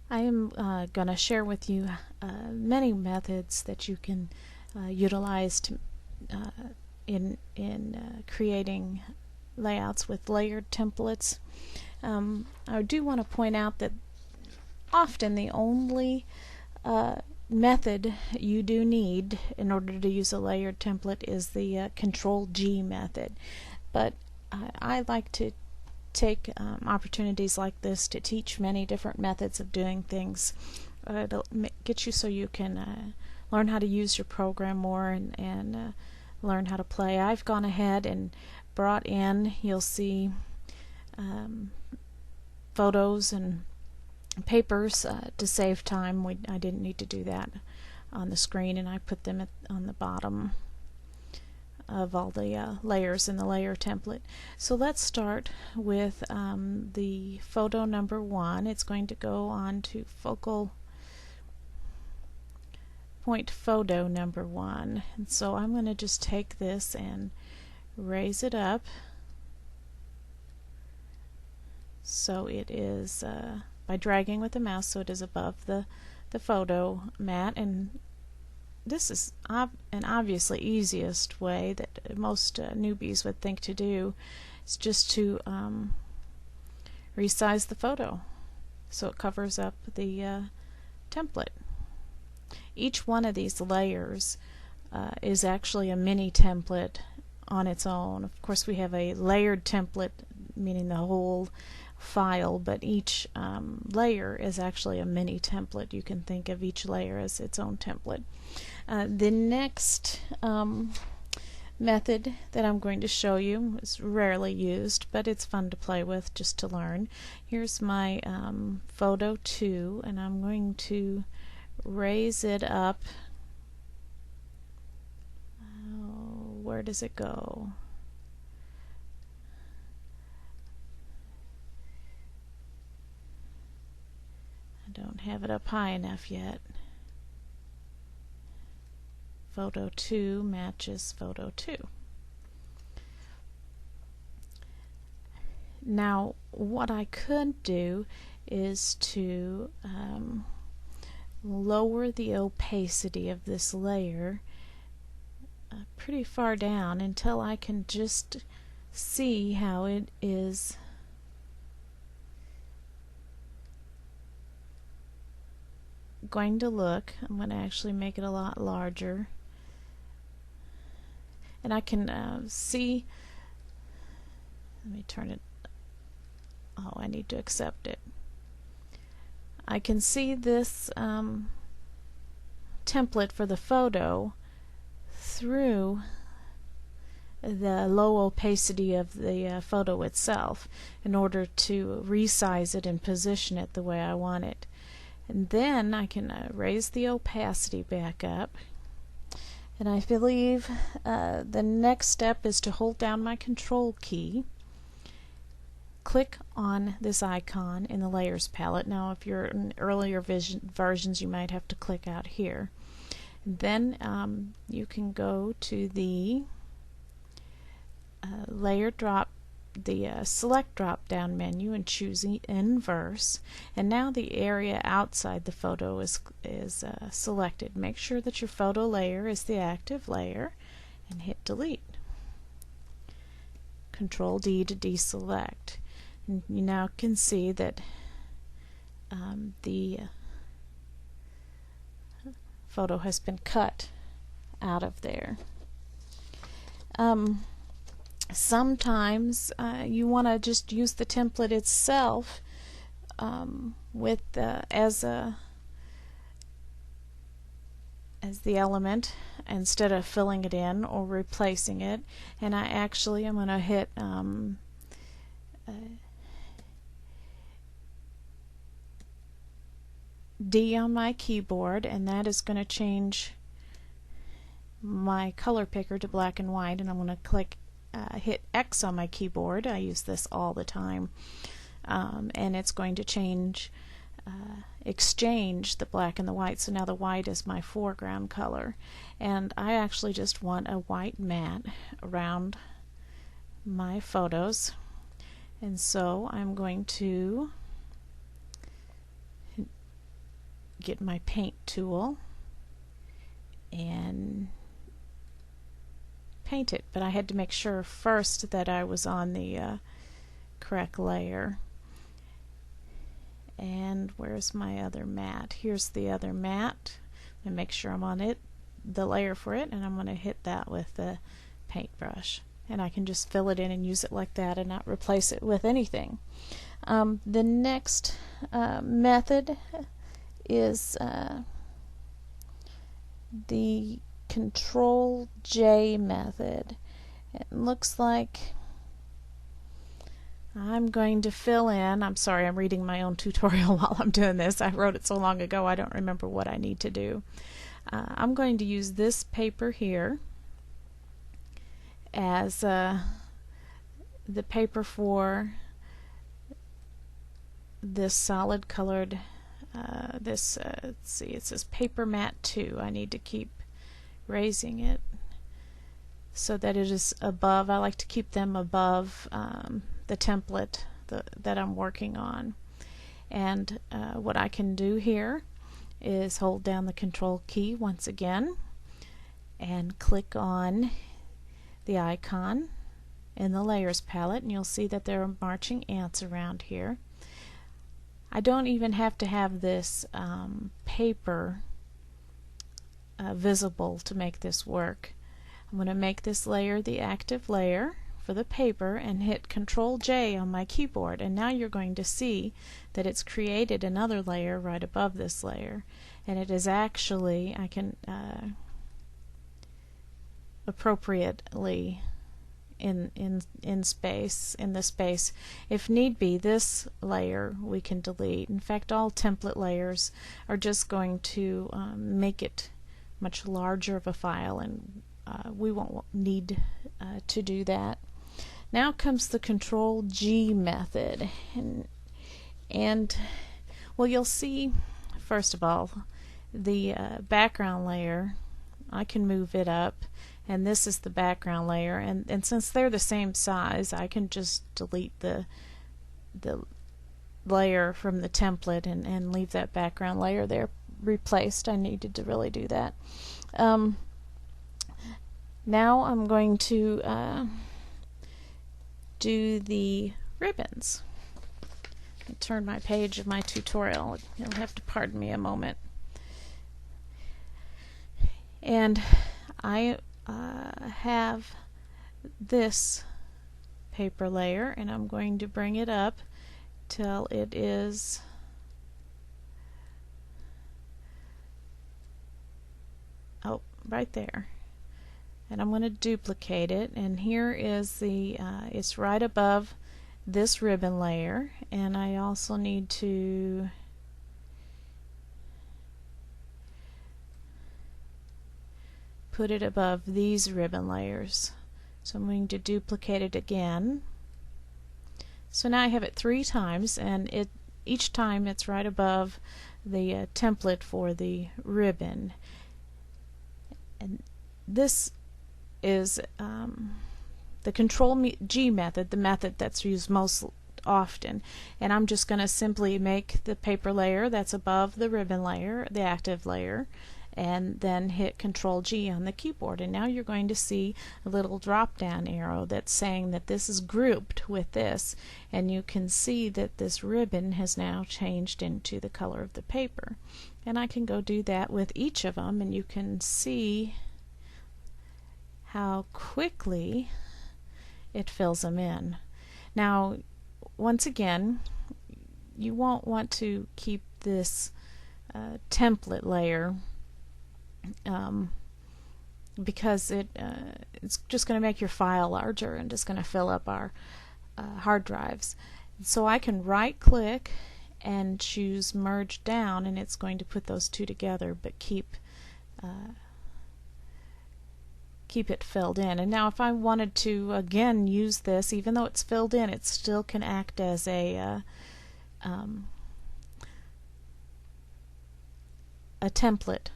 I am going to share with you many methods that you can utilize to, in creating layouts with layered templates. I do want to point out that often the only method you do need in order to use a layered template is the Control G method, but I like to take opportunities like this to teach many different methods of doing things to get you so you can learn how to use your program more and learn how to play. I've gone ahead and brought in, you'll see photos and papers to save time. I didn't need to do that on the screen, and I put them on the bottom of all the layers in the layer template. So let's start with the photo number 1. It's going to go on to focal point photo number 1. And so I'm going to just take this and raise it up so it is by dragging with the mouse so it is above the photo mat. And this is an obviously easiest way that most newbies would think to do, is just to resize the photo so it covers up the template. Each one of these layers is actually a mini template on its own. Of course, we have a layered template, meaning the whole file, but each layer is actually a mini template. You can think of each layer as its own template. The next method that I'm going to show you is rarely used, but it's fun to play with just to learn. Here's my photo 2, and I'm going to raise it up. Where does it go? I don't have it up high enough yet. Photo 2 matches photo 2. Now what I could do is to lower the opacity of this layer pretty far down until I can just see how it is going to look. I'm going to actually make it a lot larger, and I can see, let me turn it, oh, I need to accept it. I can see this template for the photo through the low opacity of the photo itself in order to resize it and position it the way I want it. And then I can raise the opacity back up, and I believe the next step is to hold down my Control key, click on this icon in the layers palette. Now if you're in earlier versions, you might have to click out here. And then you can go to the select drop down menu and choose inverse, and now the area outside the photo is selected. Make sure that your photo layer is the active layer and hit delete. Control D to deselect, and you now can see that the photo has been cut out of there. Sometimes you want to just use the template itself with as the element instead of filling it in or replacing it. And I actually am going to hit D on my keyboard, and that is going to change my color picker to black and white, and I'm going to hit X on my keyboard. I use this all the time, and it's going to exchange the black and the white. So now the white is my foreground color, and I actually just want a white mat around my photos, and so I'm going to get my paint tool and paint it, but I had to make sure first that I was on the correct layer. And where's my other mat? Here's the other mat, and make sure I'm on it, the layer for it, and I'm going to hit that with the paintbrush, and I can just fill it in and use it like that and not replace it with anything. The next method is the Control J method. It looks like I'm going to fill in, I'm sorry, I'm reading my own tutorial while I'm doing this. I wrote it so long ago I don't remember what I need to do. I'm going to use this paper here as the paper for this solid colored, let's see, it says paper mat 2. I need to keep raising it so that it is above. I like to keep them above the template that I'm working on. And what I can do here is hold down the Control key once again and click on the icon in the layers palette, and you'll see that there are marching ants around here. I don't even have to have this paper visible to make this work. I'm going to make this layer the active layer for the paper and hit Control J on my keyboard, and now you're going to see that it's created another layer right above this layer, and it is actually, I can appropriately in the space. If need be, this layer we can delete. In fact, all template layers are just going to make it much larger of a file, and we won't need to do that. Now comes the Control G method, and well, you'll see first of all the background layer. I can move it up, and this is the background layer, and since they're the same size, I can just delete the layer from the template and leave that background layer there replaced. I needed to really do that. Now I'm going to do the ribbons. Let me turn my page of my tutorial. You'll have to pardon me a moment. And I have this paper layer, and I'm going to bring it up till it is right there, and I'm going to duplicate it, and here is the it's right above this ribbon layer, and I also need to put it above these ribbon layers. So I'm going to duplicate it again. So now I have it 3 times, and each time it's right above the template for the ribbon. And this is the Control G method, the method that's used most often. And I'm just going to simply make the paper layer that's above the ribbon layer, the active layer, and then hit Control G on the keyboard. And now you're going to see a little drop down arrow that's saying that this is grouped with this, and you can see that this ribbon has now changed into the color of the paper. And I can go do that with each of them, and you can see how quickly it fills them in. Now once again, you won't want to keep this template layer because it's just going to make your file larger and just going to fill up our hard drives. So I can right click and choose merge down, and it's going to put those two together, but keep it filled in. And now if I wanted to again use this, even though it's filled in, it still can act as a template.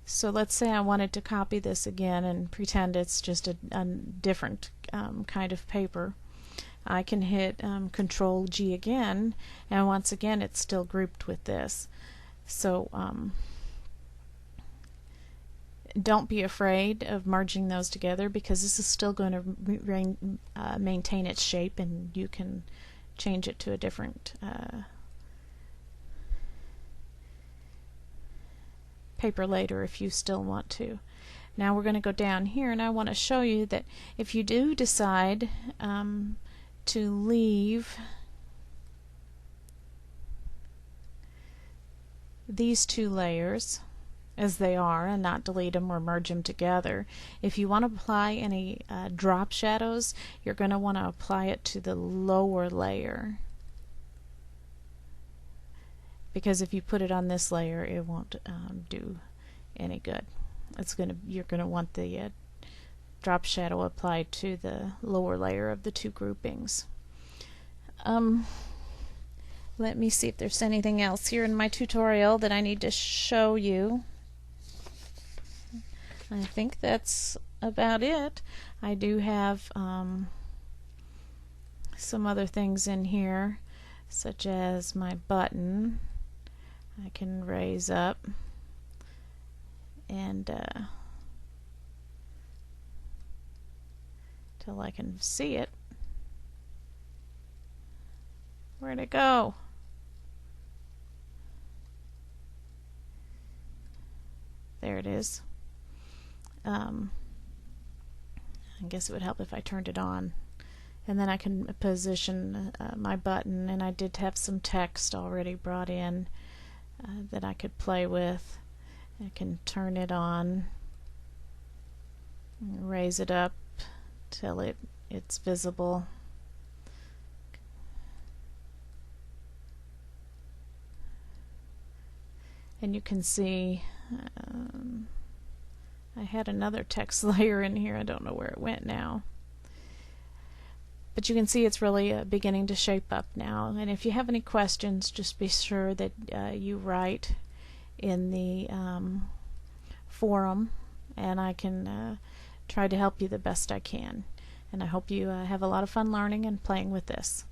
So let's say I wanted to copy this again and pretend it's just a different kind of paper. I can hit Control G again, and once again it's still grouped with this. So don't be afraid of merging those together, because this is still going to maintain its shape, and you can change it to a different paper later if you still want to. Now we're going to go down here, and I want to show you that if you do decide to leave these two layers as they are and not delete them or merge them together, if you want to apply any drop shadows, you're going to want to apply it to the lower layer, because if you put it on this layer, it won't do any good. You're going to want the drop shadow applied to the lower layer of the two groupings. Let me see if there's anything else here in my tutorial that I need to show you. I think that's about it. I do have some other things in here, such as my button. I can raise up and till I can see it. Where'd it go? There it is. I guess it would help if I turned it on. And then I can position my button, and I did have some text already brought in that I could play with. I can turn it on, raise it up till it's visible. And you can see I had another text layer in here. I don't know where it went now. But you can see it's really beginning to shape up now. And if you have any questions, just be sure that you write in the forum, and I can try to help you the best I can. And I hope you have a lot of fun learning and playing with this.